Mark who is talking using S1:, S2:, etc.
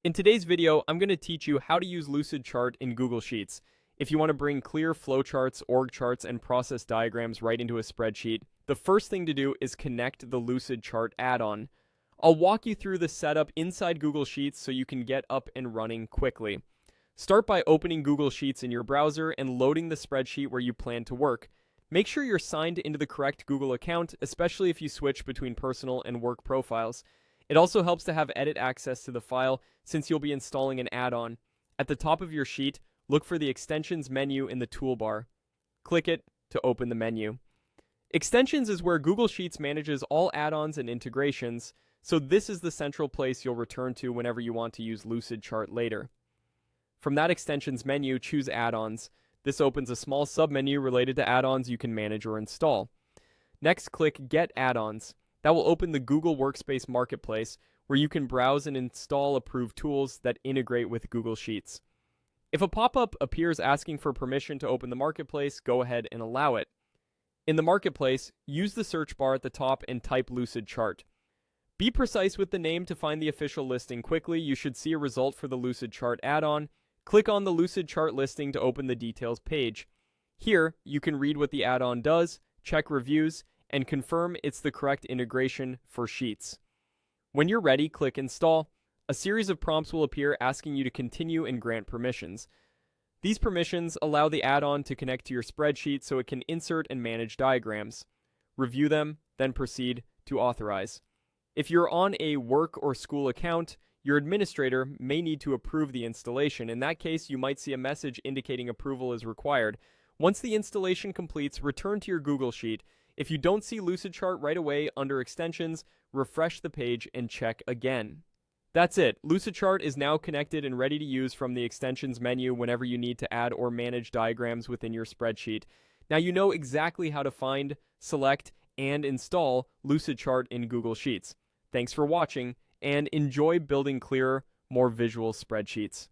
S1: In today's video, I'm going to teach you how to use Lucidchart in Google Sheets. If you want to bring clear flowcharts, org charts, and process diagrams right into a spreadsheet, the first thing to do is connect the Lucidchart add-on. I'll walk you through the setup inside Google Sheets so you can get up and running quickly. Start by opening Google Sheets in your browser and loading the spreadsheet where you plan to work. Make sure you're signed into the correct Google account, especially if you switch between personal and work profiles. It also helps to have edit access to the file since you'll be installing an add-on. At the top of your sheet, look for the Extensions menu in the toolbar. Click it to open the menu. Extensions is where Google Sheets manages all add-ons and integrations, so this is the central place you'll return to whenever you want to use Lucidchart later. From that Extensions menu, choose Add-ons. This opens a small submenu related to add-ons you can manage or install. Next, click Get Add-ons. That will open the Google Workspace Marketplace, where you can browse and install approved tools that integrate with Google Sheets. If a pop-up appears asking for permission to open the marketplace, go ahead and allow it. In the marketplace, use the search bar at the top and type Lucidchart. Be precise with the name to find the official listing quickly. You should see a result for the Lucidchart add-on. Click on the Lucidchart listing to open the details page. Here, you can read what the add-on does, check reviews, and confirm it's the correct integration for Sheets. When you're ready, click Install. A series of prompts will appear asking you to continue and grant permissions. These permissions allow the add-on to connect to your spreadsheet so it can insert and manage diagrams. Review them, then proceed to authorize. If you're on a work or school account, your administrator may need to approve the installation. In that case, you might see a message indicating approval is required. Once the installation completes, return to your Google Sheet. If you don't see Lucidchart right away under Extensions, refresh the page and check again. That's it. Lucidchart is now connected and ready to use from the Extensions menu whenever you need to add or manage diagrams within your spreadsheet. Now you know exactly how to find, select, and install Lucidchart in Google Sheets. Thanks for watching, and enjoy building clearer, more visual spreadsheets.